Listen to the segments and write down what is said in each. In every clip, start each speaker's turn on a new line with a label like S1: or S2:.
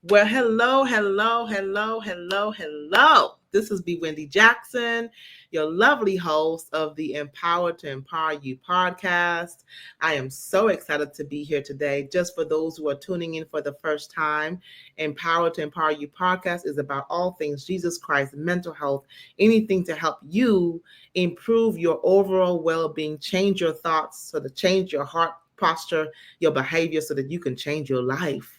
S1: Well, hello. This is B. Wendy Jackson, your lovely host of the Empower to Empower You podcast. I am so excited to be here today. Just for those who are tuning in for the first time, Empower to Empower You podcast is about all things Jesus Christ, mental health, anything to help you improve your overall well-being, change your thoughts, so to change your heart posture, your behavior, so that you can change your life.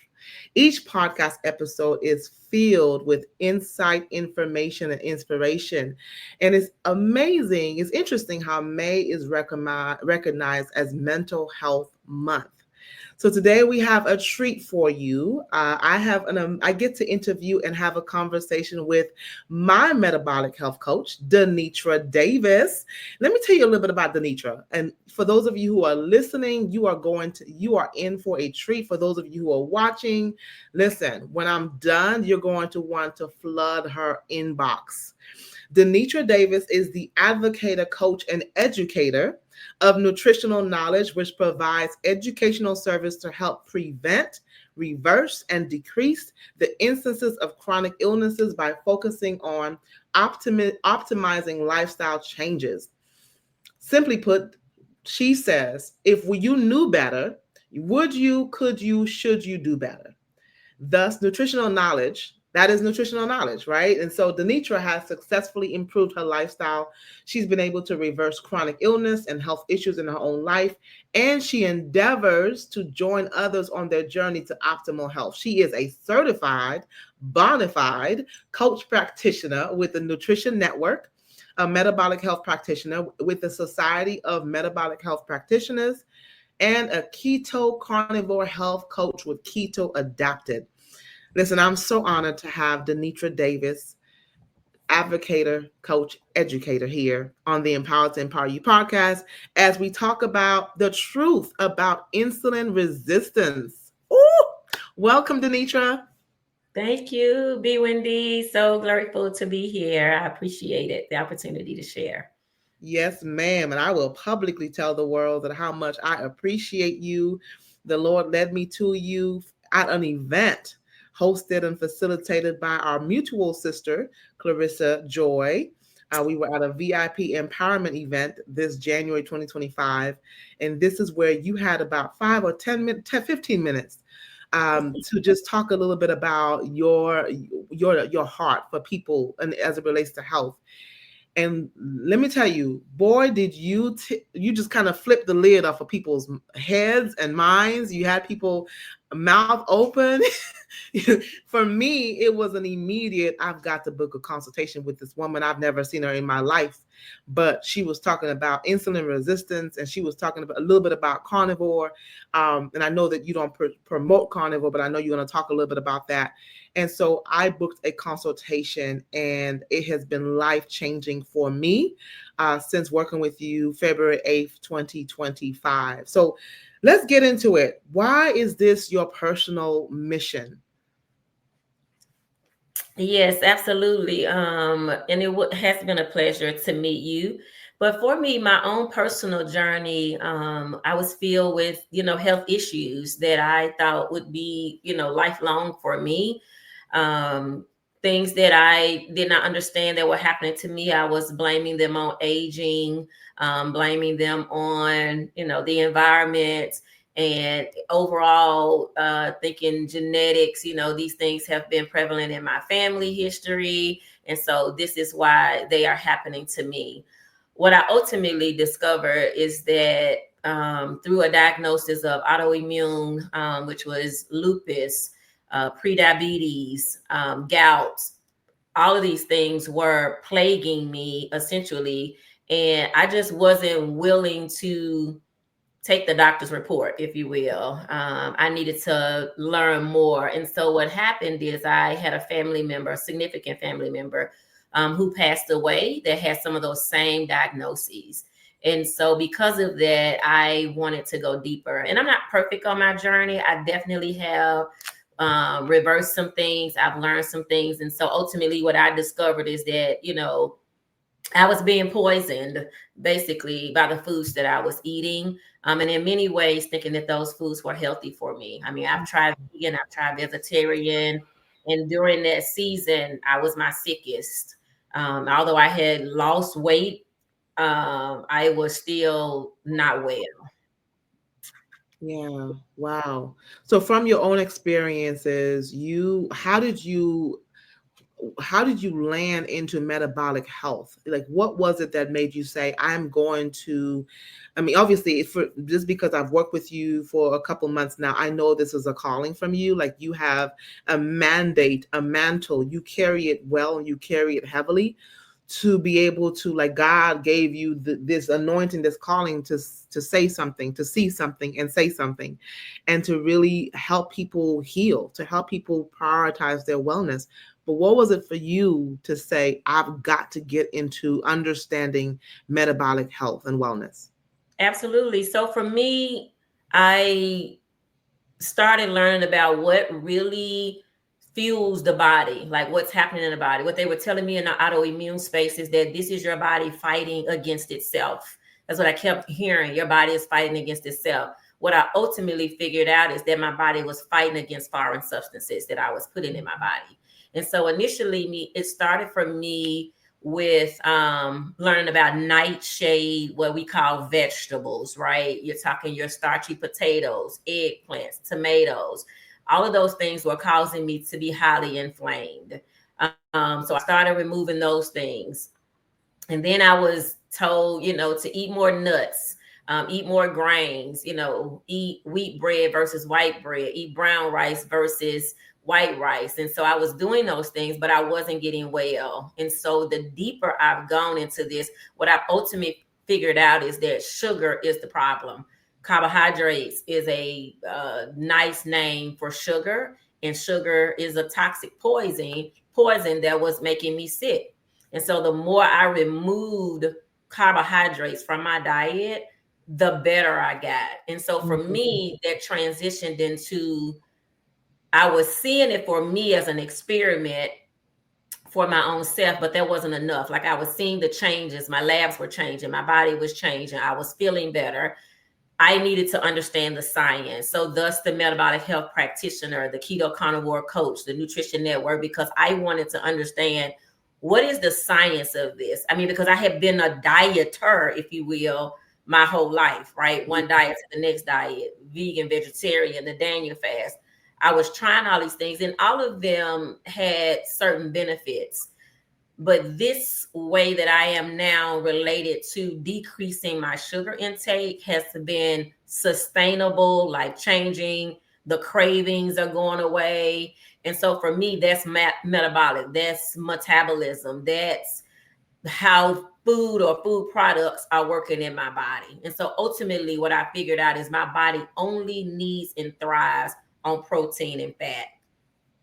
S1: Each podcast episode is filled with insight, information, and inspiration. And it's amazing. It's interesting how May is recognized as Mental Health Month. So today we have a treat for you. I get to interview and have a conversation with my metabolic health coach, DeNitra Davis. Let me tell you a little bit about DeNitra. And for those of you who are listening, you are in for a treat. For those of you who are watching, listen, when I'm done, you're going to want to flood her inbox. DeNitra Davis is the Advocator, coach, and educator of nutritional knowledge, which provides educational service to help prevent, reverse, and decrease the instances of chronic illnesses by focusing on optimizing lifestyle changes. Simply put, she says, if you knew better, would you, could you, should you do better? Thus, nutritional knowledge, that is nutritional knowledge, right? And so DeNitra has successfully improved her lifestyle. She's been able to reverse chronic illness and health issues in her own life, and she endeavors to join others on their journey to optimal health. She is a certified, bona fide coach practitioner with the Nutrition Network, a metabolic health practitioner with the Society of Metabolic Health Practitioners, and a keto carnivore health coach with Keto Adapted. Listen, I'm so honored to have DeNitra Davis, advocator, coach, educator here on the Empower to Empower You podcast as we talk about the truth about insulin resistance. Ooh, welcome, DeNitra.
S2: Thank you, B. Wendy. So grateful to be here. I appreciate it, the opportunity to share.
S1: Yes, ma'am. And I will publicly tell the world that how much I appreciate you. The Lord led me to you at an event hosted and facilitated by our mutual sister, Clarissa Joy. We were at a VIP empowerment event this January 2025. And this is where you had about 5 or 10 minutes, 15 minutes to just talk a little bit about your heart for people and as it relates to health. And let me tell you, boy, did you just kind of flip the lid off of people's heads and minds. You had people mouth open. For me, it was an immediate, I've got to book a consultation with this woman. I've never seen her in my life, but she was talking about insulin resistance, and she was talking about a little bit about carnivore. And I know that you don't promote carnivore, but I know you're going to talk a little bit about that. And so I booked a consultation, and it has been life-changing for me since working with you February 8th, 2025. So let's get into it. Why is this your personal mission?
S2: Yes, absolutely. And it has been a pleasure to meet you. But for me, my own personal journey, I was filled with, health issues that I thought would be, lifelong for me. Um, Things that I did not understand that were happening to me. I was blaming them on aging, blaming them on, the environment, and overall thinking genetics. These things have been prevalent in my family history, and so this is why they are happening to me. What I ultimately discovered is that through a diagnosis of autoimmune, which was lupus, prediabetes, gout, all of these things were plaguing me essentially, and I just wasn't willing to take the doctor's report, if you will. I needed to learn more. And so what happened is I had a family member, a significant family member, who passed away that had some of those same diagnoses. And so because of that, I wanted to go deeper. And I'm not perfect on my journey. I definitely have reversed some things. I've learned some things. And so ultimately what I discovered is that, I was being poisoned basically by the foods that I was eating. And in many ways, thinking that those foods were healthy for me. I mean, I've tried vegan, I've tried vegetarian, and during that season, I was my sickest. Although I had lost weight, I was still not well.
S1: Yeah. Wow. So from your own experiences, how did you land into metabolic health? Like, what was it that made you say, I'm going to, I mean, obviously, for just because I've worked with you for a couple months now, I know this is a calling from you. Like, you have a mandate, a mantle, you carry it well and you carry it heavily to be able to, like, God gave you this anointing, this calling to say something, to see something and say something, and to really help people heal, to help people prioritize their wellness. But what was it for you to say, I've got to get into understanding metabolic health and wellness?
S2: Absolutely. So for me, I started learning about what really fuels the body, like what's happening in the body. What they were telling me in the autoimmune space is that this is your body fighting against itself. That's what I kept hearing. Your body is fighting against itself. What I ultimately figured out is that my body was fighting against foreign substances that I was putting in my body. And so initially, it started for me with learning about nightshade, what we call vegetables, right? You're talking your starchy potatoes, eggplants, tomatoes. All of those things were causing me to be highly inflamed. So I started removing those things. And then I was told, to eat more nuts, eat more grains, eat wheat bread versus white bread, eat brown rice versus white rice. And so I was doing those things, but I wasn't getting well. And so the deeper I've gone into this, what I've ultimately figured out is that sugar is the problem. Carbohydrates is a nice name for sugar, and sugar is a toxic poison that was making me sick. And so the more I removed carbohydrates from my diet, the better I got. And so for
S1: Mhm.
S2: me, that transitioned into, I was seeing it for me as an experiment for my own self, but that wasn't enough. Like, I was seeing the changes. My labs were changing. My body was changing. I was feeling better. I needed to understand the science. So thus the metabolic health practitioner, the keto carnivore coach, the nutrition network, because I wanted to understand, what is the science of this? I mean, because I have been a dieter, if you will, my whole life, right? One diet to the next diet, vegan, vegetarian, the Daniel fast. I was trying all these things, and all of them had certain benefits. But this way that I am now related to decreasing my sugar intake has been sustainable, life changing. The cravings are going away. And so for me, that's metabolic, that's metabolism, that's how food or food products are working in my body. And so ultimately, what I figured out is my body only needs and thrives on protein and fat.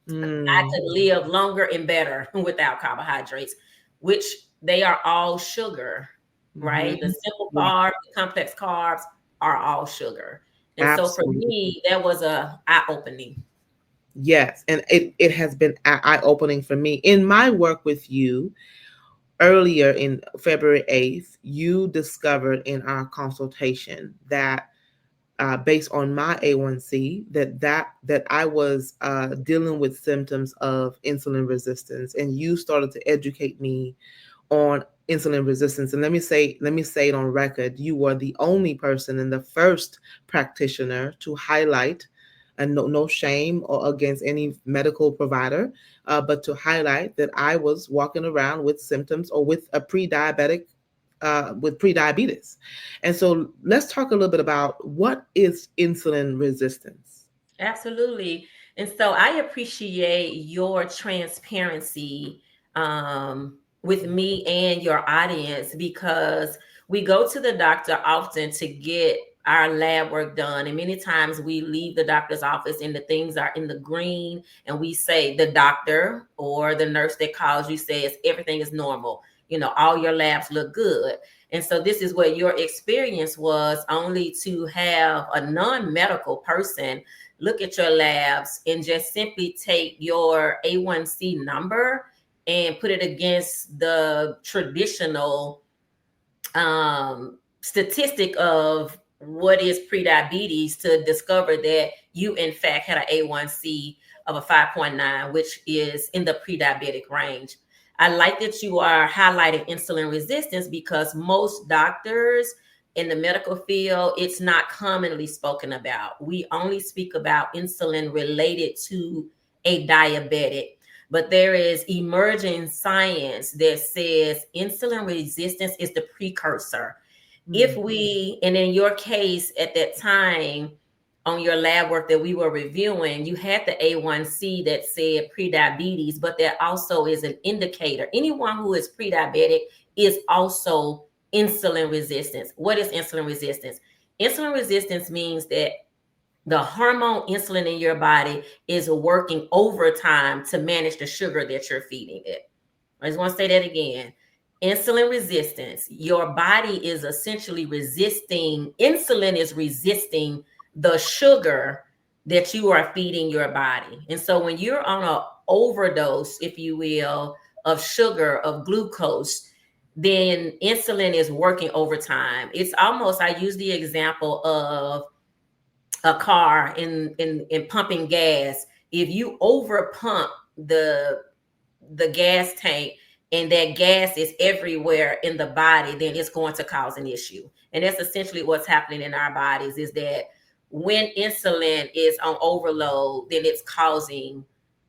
S2: I
S1: Mm.
S2: could live longer and better without carbohydrates, which they are all sugar, right? The
S1: Mhm.
S2: simple
S1: Yeah,
S2: carbs, the complex carbs are all sugar. And so for
S1: absolutely.
S2: me, that was a eye opening.
S1: Yes, and it has been eye opening for me in my work with you. Earlier in February 8th, you discovered in our consultation that, based on my A1C, that I was dealing with symptoms of insulin resistance, and you started to educate me on insulin resistance. And let me say it on record, you were the only person and the first practitioner to highlight, and no shame or against any medical provider, but to highlight that I was walking around with symptoms or with a pre-diabetic, with pre-diabetes. And so let's talk a little bit about what is insulin resistance.
S2: Absolutely. And so I appreciate your transparency with me and your audience, because we go to the doctor often to get our lab work done. And many times we leave the doctor's office and the things are in the green. And we say, the doctor or the nurse that calls you says everything is normal. All your labs look good. And so this is what your experience was, only to have a non-medical person look at your labs and just simply take your A1C number and put it against the traditional statistic of what is prediabetes to discover that you in fact had an A1C of a 5.9, which is in the pre-diabetic range. I like that you are highlighting insulin resistance because most doctors in the medical field, it's not commonly spoken about. We only speak about insulin related to a diabetic. But there is emerging science that says insulin resistance is the precursor. If we, and in your case at that time, on your lab work that we were reviewing, you had the A1C that said prediabetes, but that also is an indicator. Anyone who is prediabetic is also insulin resistance. What is insulin resistance? Insulin resistance means that the hormone insulin in your body is working overtime to manage the sugar that you're feeding it. I just want to say that again. Insulin resistance, your body is essentially resisting, insulin is resisting the sugar that you are feeding your body. And so when you're on an overdose, if you will, of sugar, of glucose, then insulin is working overtime. It's almost, I use the example of a car in pumping gas. If you over pump the gas tank and that gas is everywhere in the body, then it's going to cause an issue. And that's essentially what's happening in our bodies, is that when insulin is on overload, then it's causing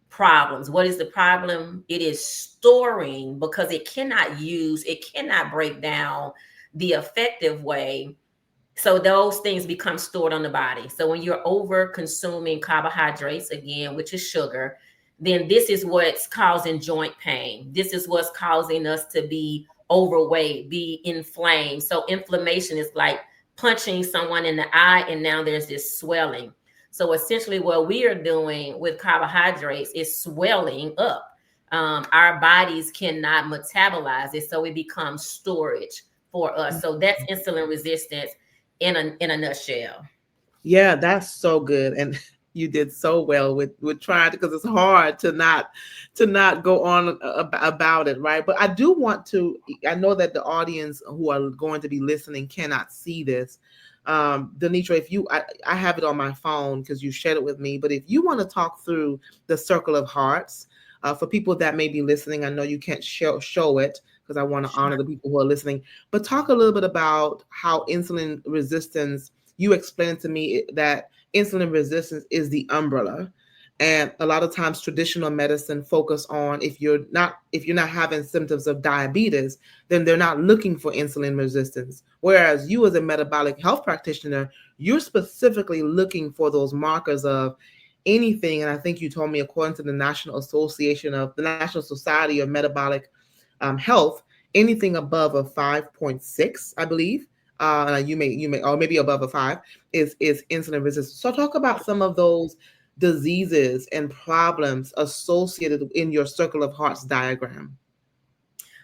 S2: problems. What is the problem? It is storing, because it cannot break down the effective way. So those things become stored on the body. So when you're over consuming carbohydrates, again, which is sugar, then this is what's causing joint pain. This is what's causing us to be overweight, be inflamed. So inflammation is like punching someone in the eye, and now there's this swelling. So essentially what we are doing with carbohydrates is swelling up. Our bodies cannot metabolize it, so it becomes storage for us. So that's insulin resistance in a nutshell.
S1: Yeah, that's so good. And you did so well with trying, because it's hard to not go on about it, right? But I do want to, I know that the audience who are going to be listening cannot see this. DeNitra, if you, I have it on my phone because you shared it with me, but if you want to talk through the circle of hearts, for people that may be listening, I know you can't show it because I want to honor the people who are listening, but talk a little bit about how insulin resistance, you explained to me that insulin resistance is the umbrella. And a lot of times traditional medicine focus on, if you're not having symptoms of diabetes, then they're not looking for insulin resistance. Whereas you, as a metabolic health practitioner, you're specifically looking for those markers of anything. And I think you told me, according to the National Society of Metabolic Health, anything above a 5.6, I believe, you may, or maybe above a 5, is insulin resistance. So talk about some of those diseases and problems associated in your circle of hearts diagram.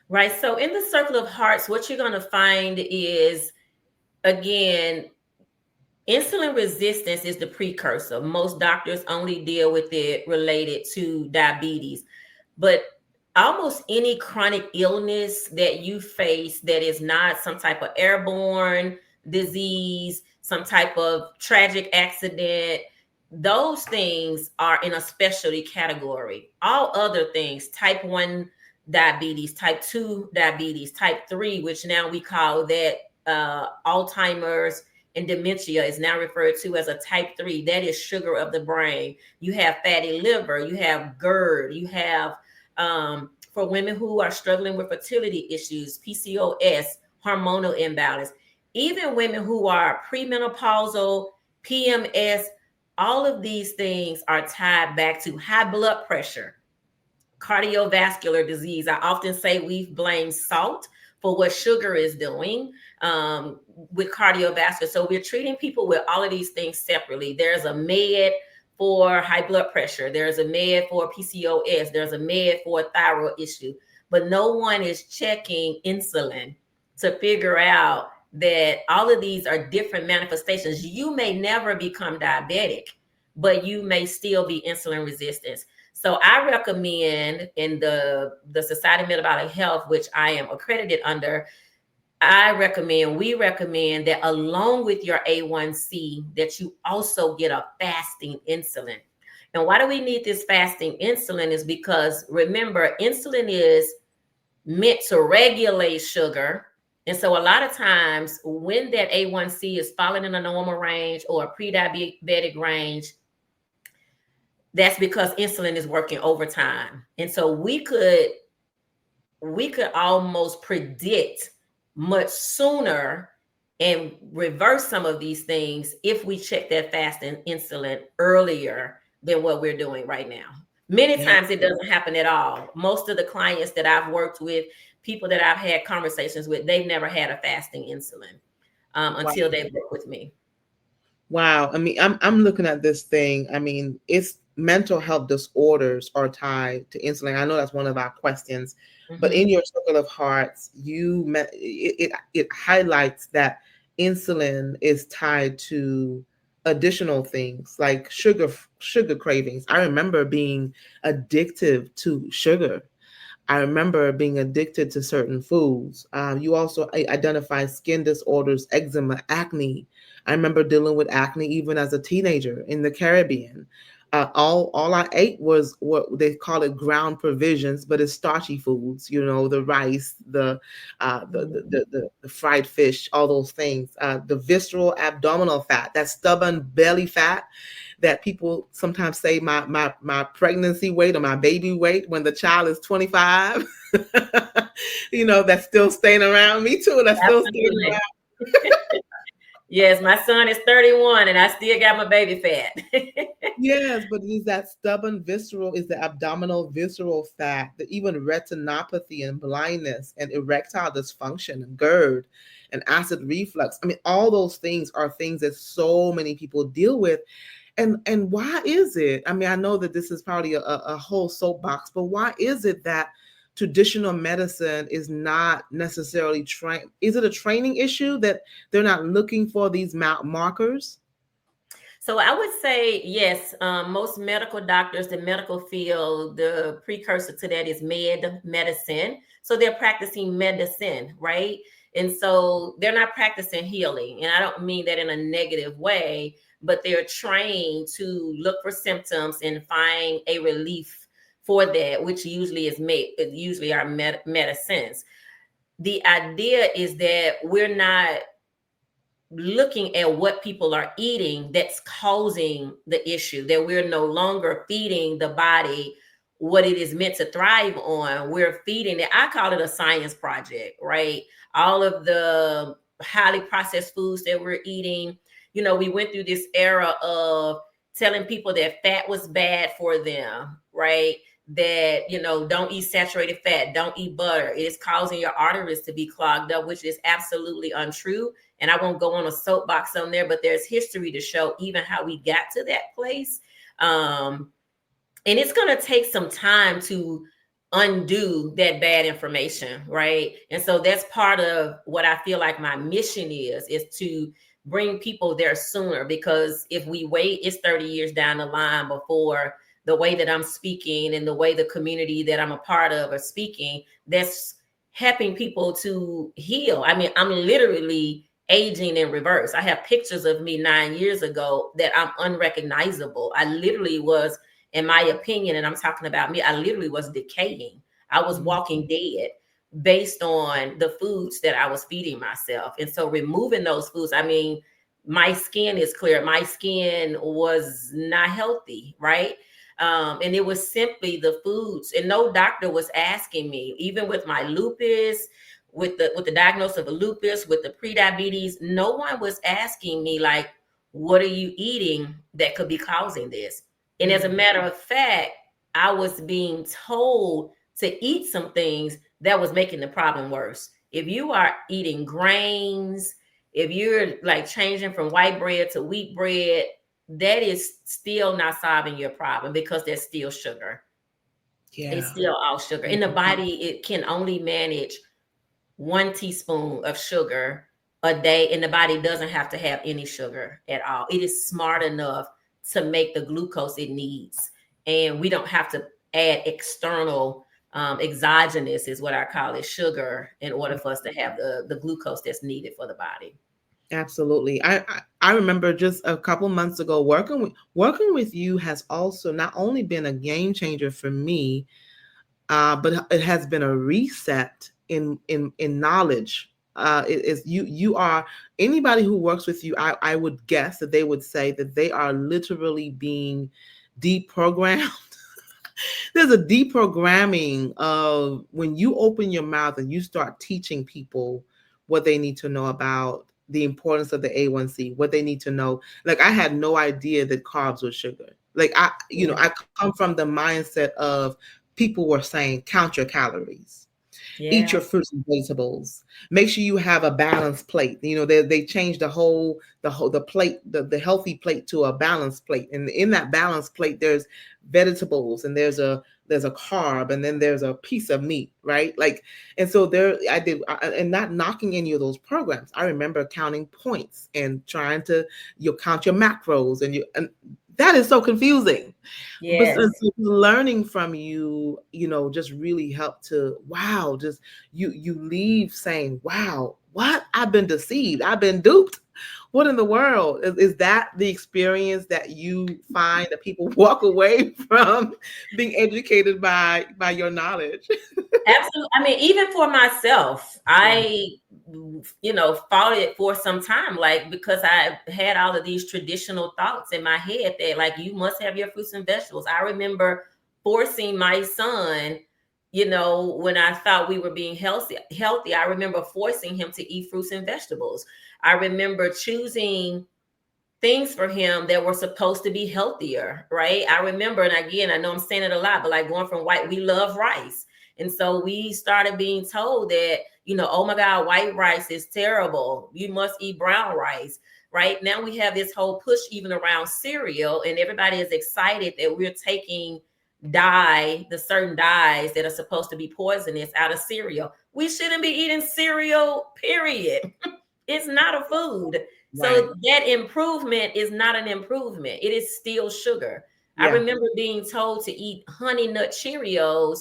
S2: Right. So in the circle of hearts, what you're going to find is, again, insulin resistance is the precursor. Most doctors only deal with it related to diabetes, but almost any chronic illness that you face that is not some type of airborne disease, some type of tragic accident, those things are in a specialty category. All other things, type 1 diabetes, type 2 diabetes, type 3, which now we call that Alzheimer's and dementia, is now referred to as a type 3. That is sugar of the brain. You have fatty liver, you have GERD, you have, for women who are struggling with fertility issues, PCOS, hormonal imbalance, even women who are premenopausal, PMS, all of these things are tied back to high blood pressure, cardiovascular disease. I often say we blame salt for what sugar is doing with cardiovascular. So we're treating people with all of these things separately. There's a med for high blood pressure. There's a med for PCOS. There's a med for a thyroid issue. But no one is checking insulin to figure out that all of these are different manifestations. You may never become diabetic, but you may still be insulin resistant. So I recommend in the Society of Metabolic Health, which I am accredited under, we recommend that along with your A1C, that you also get a fasting insulin. And why do we need this fasting insulin is because remember, insulin is meant to regulate sugar. And so a lot of times when that A1C is falling in a normal range or a pre-diabetic range, that's because insulin is working overtime. And so we could almost predict much sooner and reverse some of these things if we check that fasting insulin earlier than what we're doing right now. Many times it doesn't happen at all. Most of the clients that I've worked with, people that I've had conversations with, they've never had a fasting insulin until they work with me.
S1: Wow. I mean, I'm looking at this thing. I mean, it's mental health disorders are tied to insulin. I know that's one of our questions, but in your circle of hearts, it highlights that insulin is tied to additional things like sugar cravings. I remember being addictive to sugar. I remember being addicted to certain foods. You also identify skin disorders, eczema, acne. I remember dealing with acne even as a teenager in the Caribbean. All I ate was what they call it ground provisions, but it's starchy foods. You know, the rice, the fried fish, all those things. The visceral abdominal fat, that stubborn belly fat that people sometimes say my pregnancy weight or my baby weight when the child is 25. You know, that's still staying around. Me too. That's still staying around.
S2: Yes, my son is 31 and I still got my baby fat.
S1: Yes, but it is that stubborn is the abdominal visceral fat, that even retinopathy and blindness and erectile dysfunction and GERD and acid reflux. I mean, all those things are things that so many people deal with. And why is it? I mean, I know that this is probably a whole soapbox, but why is it that traditional medicine is not necessarily trained? Is it a training issue that they're not looking for these markers?
S2: So I would say yes. Most medical doctors, the medical field, the precursor to that is medicine. So they're practicing medicine, right? And so they're not practicing healing. And I don't mean that in a negative way, but they're trained to look for symptoms and find a relief for that, which usually are medicines. The idea is that we're not looking at what people are eating that's causing the issue, that we're no longer feeding the body what it is meant to thrive on. We're feeding it. I call it a science project, right? All of the highly processed foods that we're eating. You know, we went through this era of telling people that fat was bad for them, right? That, you know, don't eat saturated fat, don't eat butter. It is causing your arteries to be clogged up, which is absolutely untrue. And I won't go on a soapbox on there, but there's history to show even how we got to that place. And it's going to take some time to undo that bad information, right? And so that's part of what I feel like my mission is to bring people there sooner, because if we wait, it's 30 years down the line before the way that I'm speaking and the way the community that I'm a part of are speaking, that's helping people to heal. I mean, I'm literally aging in reverse. I have pictures of me 9 years ago that I'm unrecognizable. I literally was, in my opinion, and I'm talking about me, I literally was decaying. I was walking dead based on the foods that I was feeding myself. And so removing those foods, I mean, my skin is clear. My skin was not healthy, right? And it was simply the foods. And no doctor was asking me, even with my lupus, with the diagnosis of a lupus, with the pre-diabetes, no one was asking me like, what are you eating that could be causing this? And as a matter of fact, I was being told to eat some things that was making the problem worse. If you are eating grains, if you're like changing from white bread to wheat bread, that is still not solving your problem, because there's still sugar. Yeah. It's still all sugar. In the body, it can only manage 1 teaspoon of sugar a day, and the body doesn't have to have any sugar at all. It is smart enough to make the glucose it needs. And we don't have to add external exogenous is what I call it, sugar, in order for us to have the glucose that's needed for the body.
S1: Absolutely. I remember just a couple months ago working with you has also not only been a game changer for me, but it has been a reset in knowledge. It is you are anybody who works with you. I would guess that they would say that they are literally being deprogrammed. There's a deprogramming of when you open your mouth and you start teaching people what they need to know about the importance of the A1C, what they need to know. Like I had no idea that carbs were sugar. Like I come from the mindset of people were saying count your calories. Eat your fruits and vegetables. Make sure you have a balanced plate. They changed the plate, the healthy plate to a balanced plate. And in that balanced plate, there's vegetables and there's a carb and then there's a piece of meat, right? Like, and so and not knocking any of those programs. I remember counting points and trying to count your macros and that is so confusing.
S2: Yes.
S1: But so learning from you, just really helped to, wow, just you leave saying, wow, what? I've been deceived. I've been duped. What in the world? Is that the experience that you find that people walk away from being educated by your knowledge?
S2: Absolutely. I mean, even for myself, I fought it for some time, like, because I had all of these traditional thoughts in my head that, like, you must have your fruits and vegetables. I remember forcing my son, when I thought we were being healthy, I remember forcing him to eat fruits and vegetables. I remember choosing things for him that were supposed to be healthier, right? I remember, and again, I know I'm saying it a lot, but like going from white, we love rice. And so we started being told that, oh my God, white rice is terrible. You must eat brown rice, right? Now we have this whole push even around cereal, and everybody is excited that we're taking the certain dyes that are supposed to be poisonous out of cereal. We shouldn't be eating cereal, period. It's not a food.
S1: Right.
S2: So that improvement is not an improvement. It is still sugar. Yeah. I remember being told to eat Honey Nut Cheerios,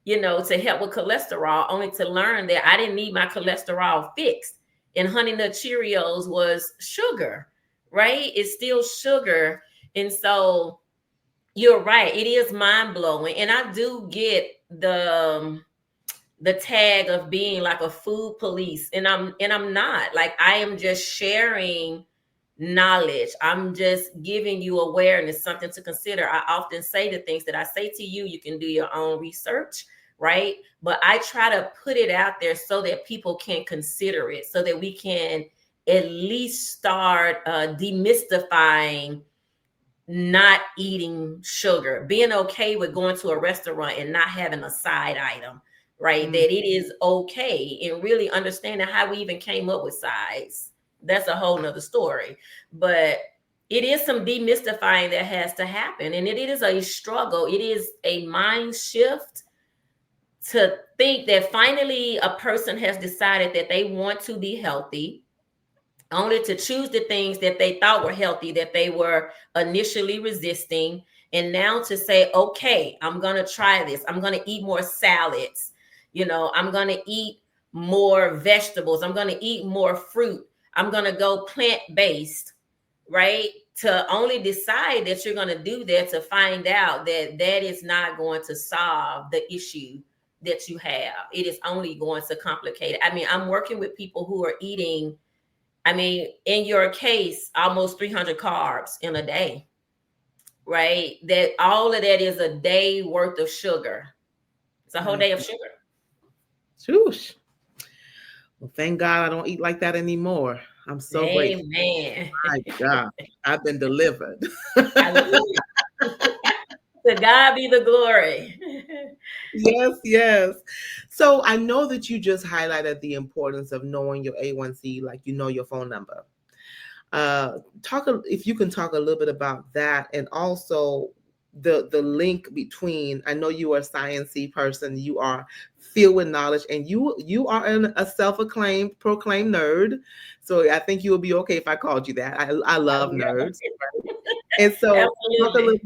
S2: to help with cholesterol, only to learn that I didn't need my cholesterol fixed. And Honey Nut Cheerios was sugar, right? It's still sugar. And so you're right. It is mind blowing. And I do get the tag of being like a food police, and I'm not. Like, I am just sharing knowledge. I'm just giving you awareness, something to consider. I often say the things that I say to you, you can do your own research, right? But I try to put it out there so that people can consider it, so that we can at least start demystifying not eating sugar, being okay with going to a restaurant and not having a side item, right? Mm-hmm. That it is okay, and really understanding how we even came up with sides. That's a whole nother story. But it is some demystifying that has to happen. And it is a struggle. It is a mind shift to think that finally a person has decided that they want to be healthy, only to choose the things that they thought were healthy, that they were initially resisting. And now to say, okay, I'm going to try this. I'm going to eat more salads. I'm going to eat more vegetables. I'm going to eat more fruit. I'm going to go plant-based, right? To only decide that you're going to do that, to find out that that is not going to solve the issue that you have. It is only going to complicate it. I mean, I'm working with people who are eating, in your case, almost 300 carbs in a day, right? That all of that is a day worth of sugar. It's a whole day of sugar.
S1: Swoosh. Well, thank God I don't eat like that anymore. I'm so grateful.
S2: Amen.
S1: My God, I've been delivered.
S2: To God be the glory.
S1: Yes. So I know that you just highlighted the importance of knowing your A1C, like your phone number. If you can talk a little bit about that, and also the link between. I know you are a sciencey person. You are filled with knowledge, and you are a proclaimed nerd. So I think you will be okay if I called you that. I love nerds, and so talk a little bit.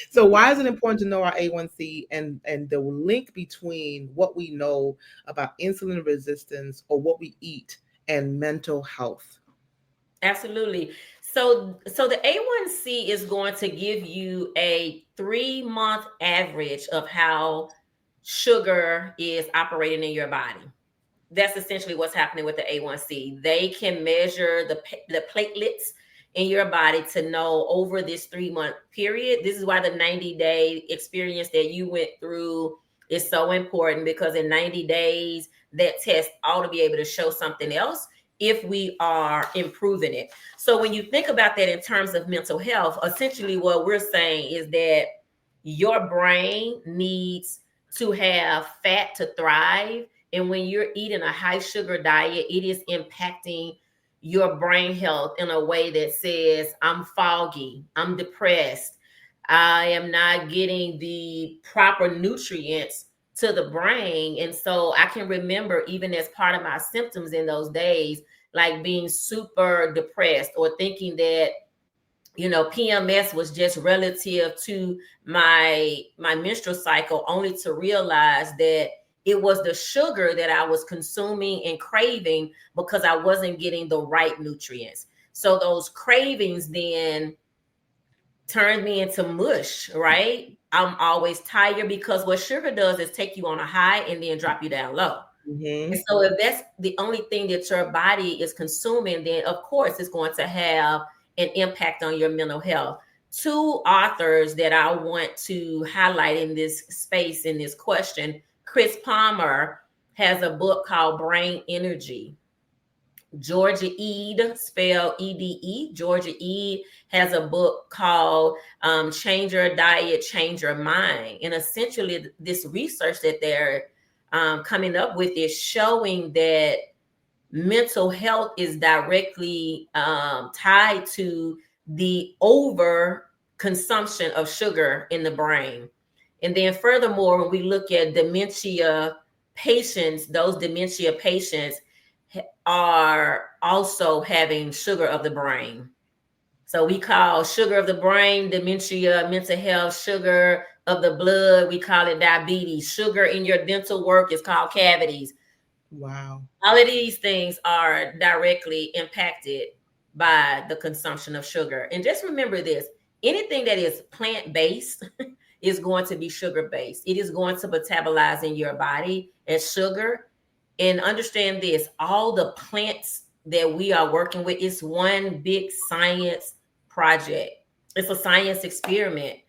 S1: So why is it important to know our A1C and the link between what we know about insulin resistance or what we eat and mental health?
S2: Absolutely. So the A1C is going to give you a 3-month average of how sugar is operating in your body. That's essentially what's happening with the A1C. They can measure the platelets in your body to know over this 3-month period. This is why the 90-day experience that you went through is so important, because in 90 days, that test ought to be able to show something else if we are improving it. So when you think about that in terms of mental health, essentially what we're saying is that your brain needs to have fat to thrive. And when you're eating a high sugar diet, it is impacting your brain health in a way that says, I'm foggy, I'm depressed, I am not getting the proper nutrients to the brain. And so I can remember, even as part of my symptoms in those days, like being super depressed or thinking that, you know, PMS was just relative to my menstrual cycle, only to realize that it was the sugar that I was consuming and craving because I wasn't getting the right nutrients. So those cravings then turned me into mush, right? I'm always tired, because what sugar does is take you on a high and then drop you down low.
S1: Mm-hmm.
S2: And so if that's the only thing that your body is consuming, then of course it's going to have an impact on your mental health. Two authors that I want to highlight in this space, in this question: Chris Palmer has a book called Brain Energy. Georgia Ede, spelled EDE. Georgia Ede has a book called Change Your Diet, Change Your Mind. And essentially, this research that they're coming up with is showing that mental health is directly tied to the over consumption of sugar in the brain. And then furthermore, when we look at dementia patients, those dementia patients are also having sugar of the brain. So we call sugar of the brain dementia, mental health, sugar of the blood, we call it diabetes. Sugar in your dental work is called cavities.
S1: Wow.
S2: All of these things are directly impacted by the consumption of sugar. And just remember this: anything that is plant-based is going to be sugar-based. It is going to metabolize in your body as sugar. And understand this: all the plants that we are working with is one big science project. It's a science experiment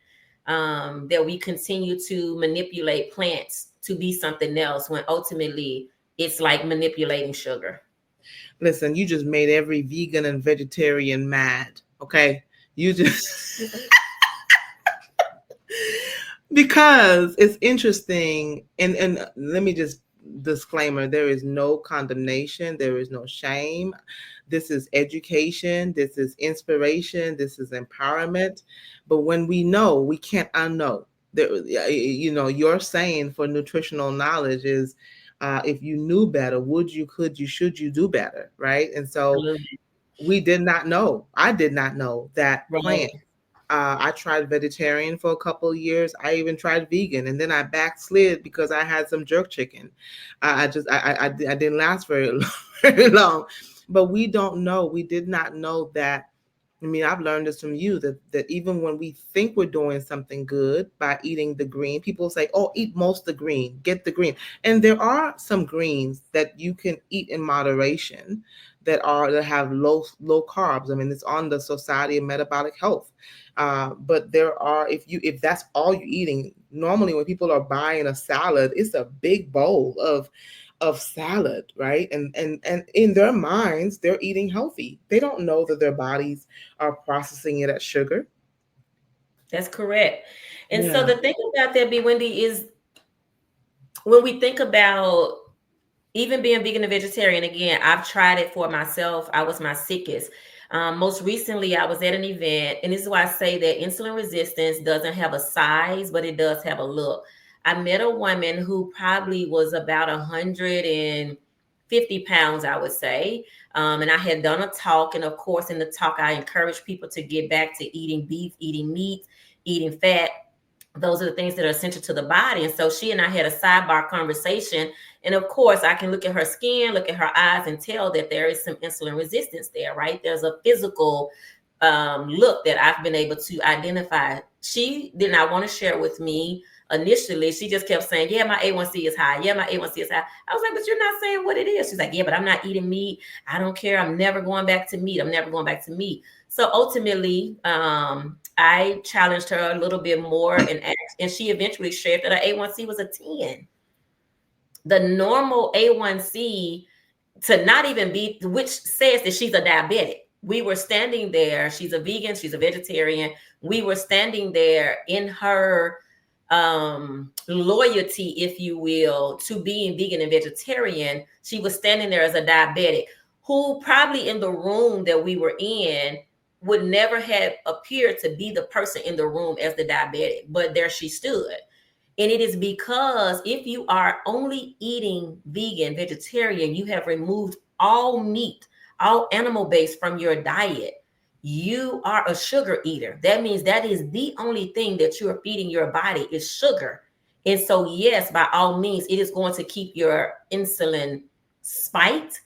S2: that we continue to manipulate plants to be something else, when ultimately it's like manipulating sugar.
S1: Listen, you just made every vegan and vegetarian mad. Okay. You just because it's interesting, and let me just disclaimer: there is no condemnation, there is no shame. This is education, this is inspiration, this is empowerment. But when we know, we can't unknow. There, you know, your saying for nutritional knowledge is, if you knew better, would you, could you, should you do better, right? And so
S2: Absolutely.
S1: we did not know. I did not know that
S2: Right.
S1: plant. I tried vegetarian for a couple of years. I even tried vegan, and then I backslid because I had some jerk chicken. I didn't last very very long. But we don't know. We did not know that. I mean, I've learned this from you, that even when we think we're doing something good by eating the green, people say, "Oh, eat most of the green, get the green." And there are some greens that you can eat in moderation that have low carbs. I mean, it's on the Society of Metabolic Health. But there are, if that's all you're eating, normally when people are buying a salad, it's a big bowl of salad, right? And in their minds, they're eating healthy. They don't know that their bodies are processing it as sugar.
S2: That's correct. And so
S1: Yeah.
S2: the thing about that, B. Wendy, is when we think about even being vegan and vegetarian, again, I've tried it for myself. I was my sickest. Most recently, I was at an event, and this is why I say that insulin resistance doesn't have a size, but it does have a look. I met a woman who probably was about 150 pounds, I would say. And I had done a talk. And of course, in the talk, I encouraged people to get back to eating beef, eating meat, eating fat. those are the things that are essential to the body. And so she and I had a sidebar conversation. And of course, I can look at her skin, look at her eyes, and tell that there is some insulin resistance there, right? There's a physical look that I've been able to identify. She did not want to share with me initially. She just kept saying, yeah, my A1C is high. Yeah, my A1C is high. I was like, but you're not saying what it is. She's like, yeah, but I'm not eating meat. I don't care. I'm never going back to meat. I'm never going back to meat. So ultimately, I challenged her a little bit more, and she eventually shared that her A1C was a 10. The normal A1C to not even be, which says that she's a diabetic. We were standing there. She's a vegan. She's a vegetarian. We were standing there in her loyalty, if you will, to being vegan and vegetarian. She was standing there as a diabetic who probably in the room that we were in would never have appeared to be the person in the room as the diabetic, but there she stood. And it is because if you are only eating vegan, vegetarian, you have removed all meat, all animal based from your diet. You are a sugar eater. That means that is the only thing that you are feeding your body is sugar. And so, yes, by all means, it is going to keep your insulin spiked.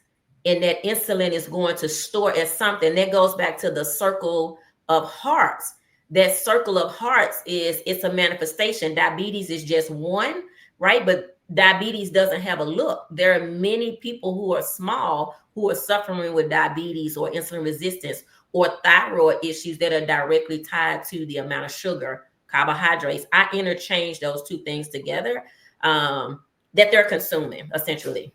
S2: And that insulin is going to store as something that goes back to the circle of hearts. That circle of hearts it's a manifestation. Diabetes is just one, right? But diabetes doesn't have a look. There are many people who are small who are suffering with diabetes or insulin resistance or thyroid issues that are directly tied to the amount of sugar, carbohydrates. I interchange those two things together that they're consuming essentially.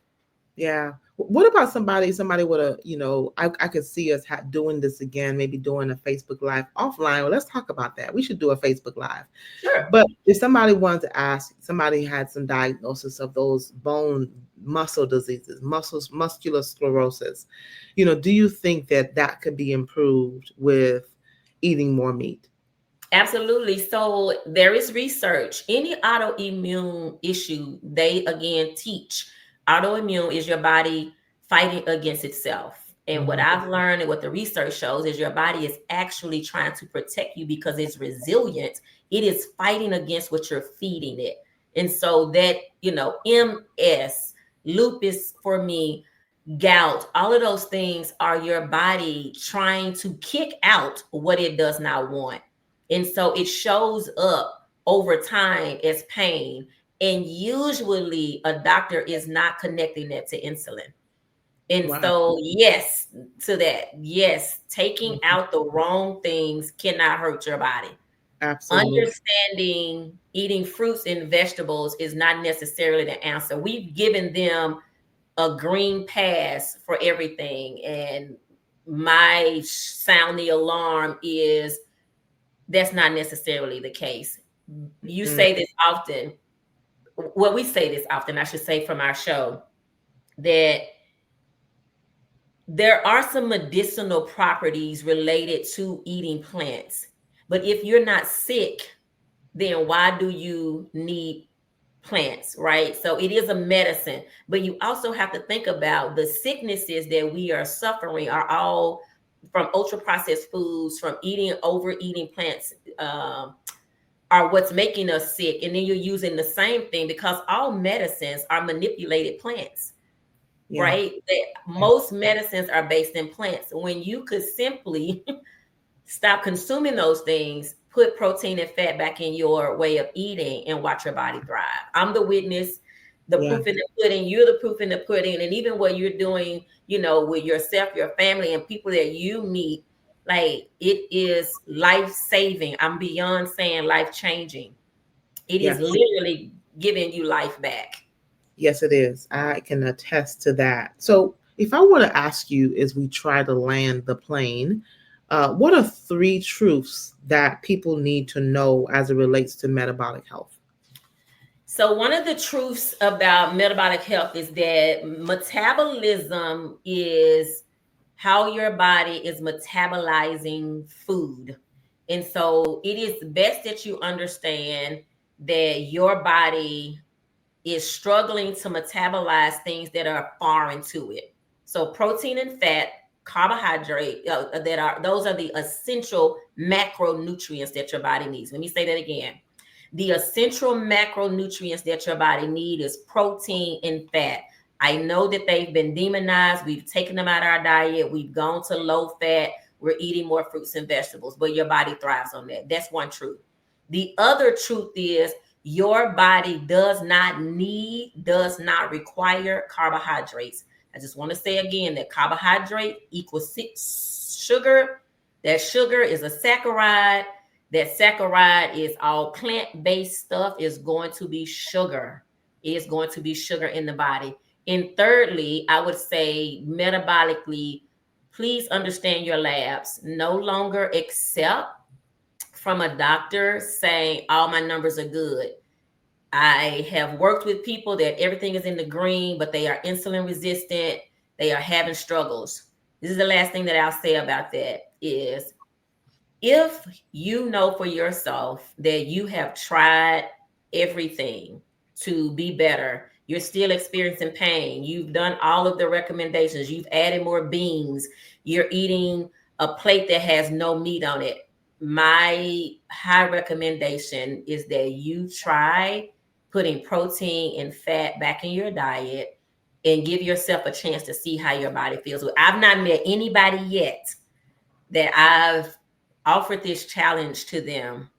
S1: Yeah. What about somebody with a, I could see us doing this again, maybe doing a Facebook Live offline. Well, let's talk about that. We should do a Facebook Live.
S2: Sure.
S1: But if somebody wanted to ask, somebody had some diagnosis of those bone muscle diseases, muscular sclerosis, do you think that could be improved with eating more meat?
S2: Absolutely. So there is research. Any autoimmune issue, they again teach. Autoimmune is your body fighting against itself. And what I've learned and what the research shows is your body is actually trying to protect you because it's resilient. It is fighting against what you're feeding it. And so that, MS, lupus for me, gout, all of those things are your body trying to kick out what it does not want. And so it shows up over time as pain. And usually a doctor is not connecting that to insulin. And so, yes, to that, yes, taking out the wrong things cannot hurt your body.
S1: Absolutely.
S2: Understanding eating fruits and vegetables is not necessarily the answer. We've given them a green pass for everything. And my sound the alarm is that's not necessarily the case. You say this often. Well, we say this often, I should say, from our show, that there are some medicinal properties related to eating plants. But if you're not sick, then why do you need plants, right? So it is a medicine, but you also have to think about the sicknesses that we are suffering are all from ultra processed foods, from overeating plants, are what's making us sick. And then you're using the same thing because all medicines are manipulated plants, right? Most medicines are based in plants. When you could simply stop consuming those things, put protein and fat back in your way of eating and watch your body thrive. I'm the witness, the proof in the pudding, you're the proof in the pudding. And even what you're doing, with yourself, your family, and people that you meet, like it is life-saving. I'm beyond saying life-changing. It is literally giving you life back.
S1: Yes, it is. I can attest to that. So if I want to ask you as we try to land the plane, what are 3 truths that people need to know as it relates to metabolic health?
S2: So one of the truths about metabolic health is that metabolism is how your body is metabolizing food. And so it is best that you understand that your body is struggling to metabolize things that are foreign to it. So protein and fat, carbohydrate, those are the essential macronutrients that your body needs. Let me say that again. The essential macronutrients that your body needs is protein and fat. I know that they've been demonized. We've taken them out of our diet. We've gone to low fat. We're eating more fruits and vegetables, but your body thrives on that. That's one truth. The other truth is your body does not require carbohydrates. I just want to say again that carbohydrate equals sugar. That sugar is a saccharide. That saccharide is all plant-based stuff, is going to be sugar. Is going to be sugar in the body. And thirdly, I would say metabolically, please understand your labs. No longer accept from a doctor saying all my numbers are good. I have worked with people that everything is in the green, but they are insulin resistant. They are having struggles. This is the last thing that I'll say about that is, if you know for yourself that you have tried everything to be better, you're still experiencing pain, you've done all of the recommendations, you've added more beans, you're eating a plate that has no meat on it, my high recommendation is that you try putting protein and fat back in your diet and give yourself a chance to see how your body feels. I've not met anybody yet that I've offered this challenge to them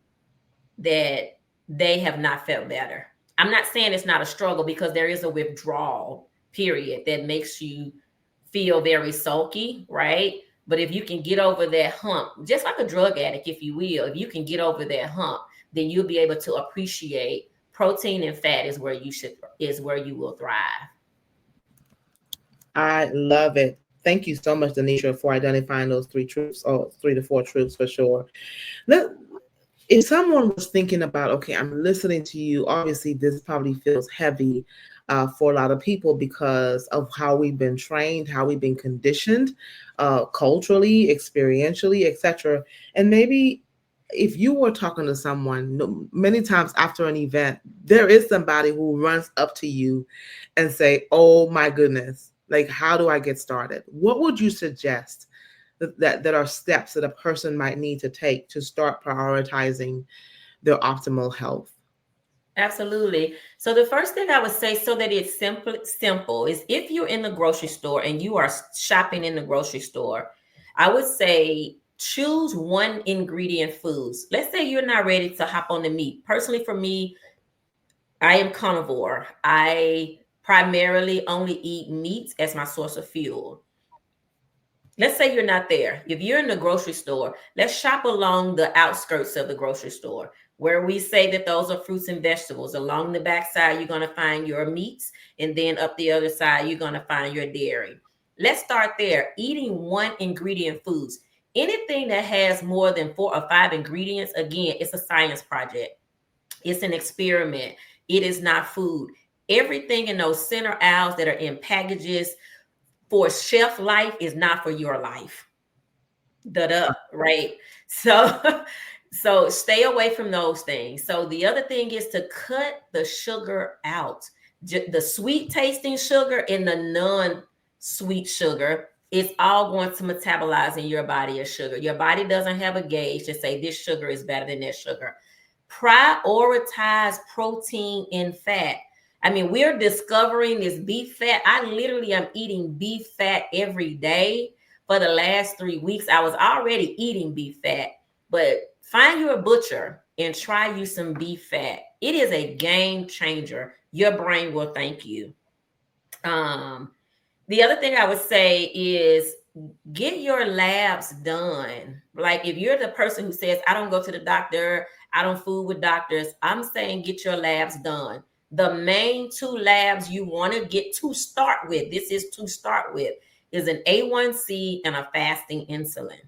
S2: that they have not felt better. I'm not saying it's not a struggle, because there is a withdrawal period that makes you feel very sulky, right? But if you can get over that hump, just like a drug addict, if you will, if you can get over that hump, then you'll be able to appreciate protein and fat is where you will thrive.
S1: I love it. Thank you so much, DeNitra, for identifying those 3 truths, or 3 to 4 truths for sure. If someone was thinking about, okay, I'm listening to you, obviously this probably feels heavy for a lot of people because of how we've been trained, how we've been conditioned culturally, experientially, etc. And maybe if you were talking to someone, many times after an event, there is somebody who runs up to you and say, oh my goodness, like, how do I get started? What would you suggest that are steps that a person might need to take to start prioritizing their optimal health?
S2: Absolutely. So the first thing I would say, so that it's simple, is if you're in the grocery store and you are shopping in the grocery store, I would say choose one ingredient foods. Let's say you're not ready to hop on the meat. Personally, for me, I am carnivore. I primarily only eat meat as my source of fuel. Let's say you're not there. If you're in the grocery store, let's shop along the outskirts of the grocery store, where we say that those are fruits and vegetables. Along the backside, you're going to find your meats, and then up the other side, you're going to find your dairy. Let's start there. Eating one ingredient foods. Anything that has more than 4 or 5 ingredients, again, it's a science project. It's an experiment. It is not food. Everything in those center aisles that are in packages for shelf life is not for your life. Right? So stay away from those things. So the other thing is to cut the sugar out. The sweet tasting sugar and the non-sweet sugar, it's all going to metabolize in your body as sugar. Your body doesn't have a gauge to say this sugar is better than that sugar. Prioritize protein and fat. I mean, we're discovering this beef fat. I literally am eating beef fat every day for the last 3 weeks. I was already eating beef fat, but find you a butcher and try you some beef fat. It is a game changer. Your brain will thank you. The other thing I would say is get your labs done. Like, if you're the person who says, I don't go to the doctor, I don't fool with doctors, I'm saying get your labs done. The main 2 labs you want to get to start with, is an A1C and a fasting insulin.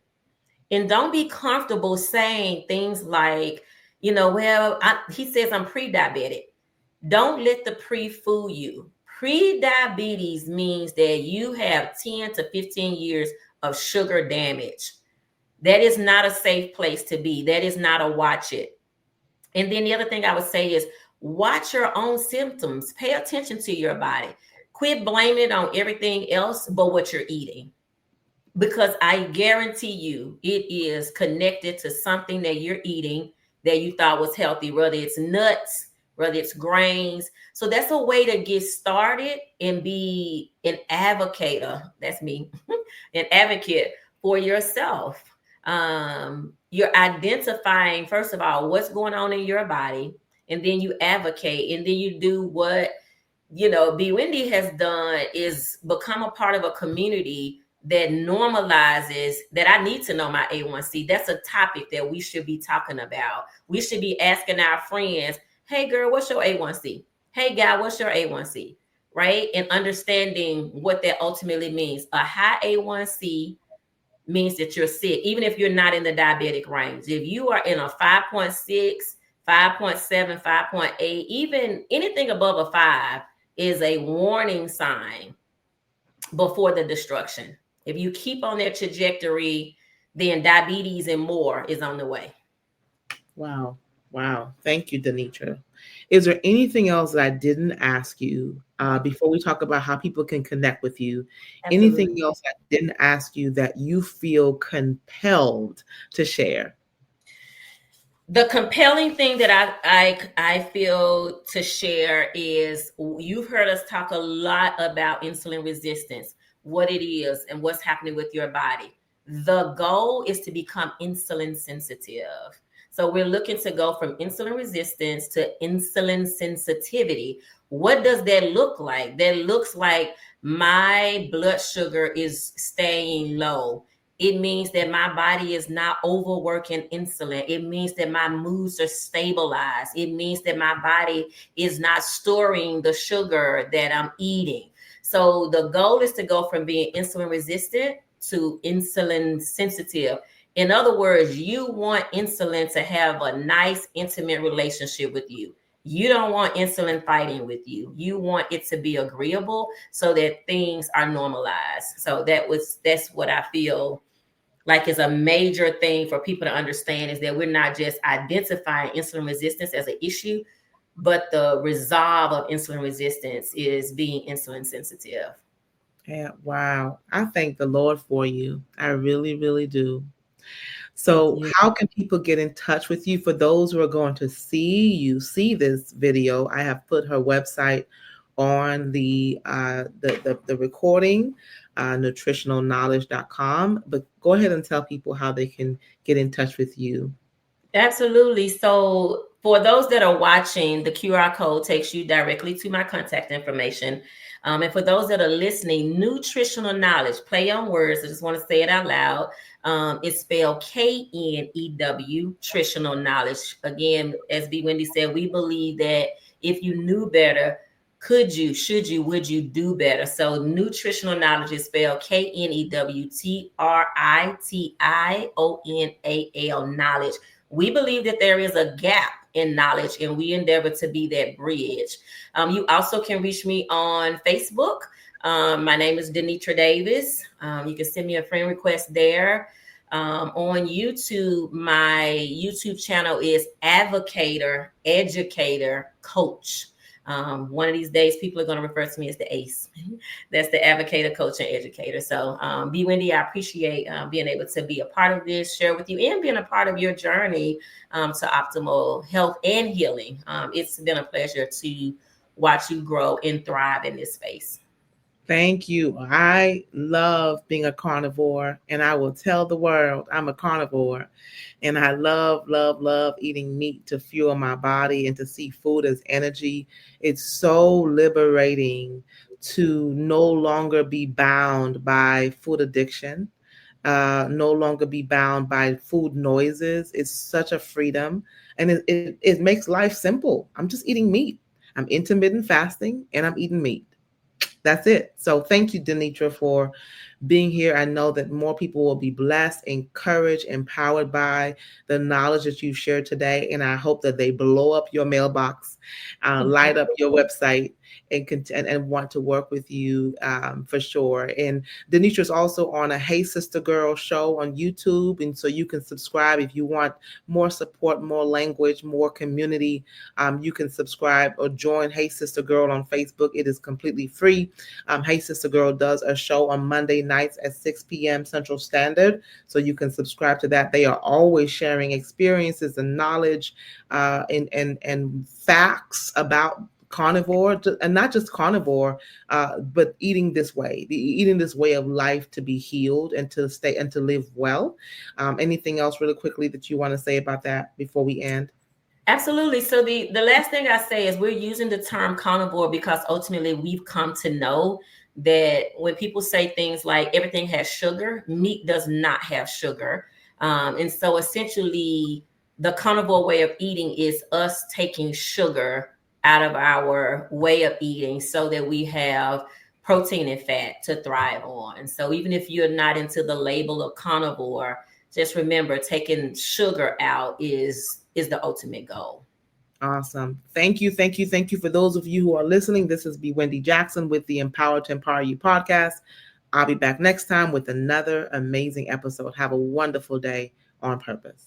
S2: And don't be comfortable saying things like, he says I'm pre-diabetic. Don't let the pre fool you. Pre-diabetes means that you have 10 to 15 years of sugar damage. That is not a safe place to be. That is not a watch it. And then the other thing I would say is watch your own symptoms. Pay attention to your body. Quit blaming it on everything else but what you're eating. Because I guarantee you it is connected to something that you're eating that you thought was healthy, whether it's nuts, whether it's grains. So that's a way to get started and be an advocator. That's me, an advocate for yourself. You're identifying, first of all, what's going on in your body, and then you advocate, and then you do what B. Wendy has done is become a part of a community that normalizes that I need to know my A1C. That's a topic that we should be talking about. We should be asking our friends, hey girl, what's your A1C? Hey guy, what's your A1C? Right? And understanding what that ultimately means. A high A1C means that you're sick, even if you're not in the diabetic range. If you are in a 5.6, 5.7, 5.8, even anything above a 5 is a warning sign before the destruction. If you keep on that trajectory, then diabetes and more is on the way.
S1: Wow. Wow. Thank you, DeNitra. Is there anything else that I didn't ask you before we talk about how people can connect with you?
S2: Absolutely.
S1: Anything else I didn't ask you that you feel compelled to share?
S2: The compelling thing that I feel to share is you've heard us talk a lot about insulin resistance, what it is, and what's happening with your body. The goal is to become insulin sensitive. So we're looking to go from insulin resistance to insulin sensitivity. What does that look like? That looks like my blood sugar is staying low. It means that my body is not overworking insulin. It means that my moods are stabilized. It means that my body is not storing the sugar that I'm eating. So the goal is to go from being insulin resistant to insulin sensitive. In other words, you want insulin to have a nice, intimate relationship with you. You don't want insulin fighting with you. You want it to be agreeable so that things are normalized. So that's what I feel like is a major thing for people to understand, is that we're not just identifying insulin resistance as an issue, but the resolve of insulin resistance is being insulin sensitive.
S1: Yeah, wow. I thank the Lord for you. I really, really do.
S2: Thank
S1: So,
S2: you.
S1: how can people get in touch with you? For those who are going to see this video, I have put her website on the recording, nutritionalknowledge.com. But go ahead and tell people how they can get in touch with you.
S2: Absolutely. So for those that are watching, the QR code takes you directly to my contact information. And for those that are listening, nutritional knowledge, play on words. I just want to say it out loud. It's spelled KNEW, nutritional knowledge. Again, as B. Wendy said, we believe that if you knew better, could you, should you, would you do better? So nutritional knowledge is spelled KNEWTRITIONAL, knowledge. We believe that there is a gap in knowledge, and we endeavor to be that bridge. You also can reach me on Facebook. My name is DeNitra Davis. You can send me a friend request there. On YouTube, my YouTube channel is Advocator, Educator, Coach. One of these days, people are going to refer to me as the ACE. That's the Advocator, Coach, and Educator. So, B. Wendy, I appreciate being able to be a part of this, share with you, and being a part of your journey to optimal health and healing. It's been a pleasure to watch you grow and thrive in this space.
S1: Thank you. I love being a carnivore, and I will tell the world I'm a carnivore. And I love, love, love eating meat to fuel my body and to see food as energy. It's so liberating to no longer be bound by food addiction, no longer be bound by food noises. It's such a freedom, and it makes life simple. I'm just eating meat. I'm intermittent fasting, and I'm eating meat. That's it. So thank you, DeNitra, for being here. I know that more people will be blessed, encouraged, empowered by the knowledge that you've shared today. And I hope that they blow up your mailbox, light up your website, and want to work with you for sure. And DeNitra is also on a Hey Sister Girl show on YouTube. And so you can subscribe if you want more support, more language, more community. You can subscribe or join Hey Sister Girl on Facebook. It is completely free. Hey Sister Girl does a show on Monday nights at 6 p.m. Central Standard. So you can subscribe to that. They are always sharing experiences and knowledge and facts about carnivore, and not just carnivore, but eating this way of life to be healed and to stay and to live well. Anything else really quickly that you want to say about that before we end?
S2: Absolutely. So the last thing I say is we're using the term carnivore because ultimately we've come to know that when people say things like everything has sugar, meat does not have sugar. And so essentially the carnivore way of eating is us taking sugar out of our way of eating so that we have protein and fat to thrive on. And so even if you're not into the label of carnivore, just remember taking sugar out is the ultimate goal.
S1: Awesome. Thank you. Thank you. Thank you for those of you who are listening. This is Wendy Jackson with the Empower to Empower You podcast. I'll be back next time with another amazing episode. Have a wonderful day on purpose.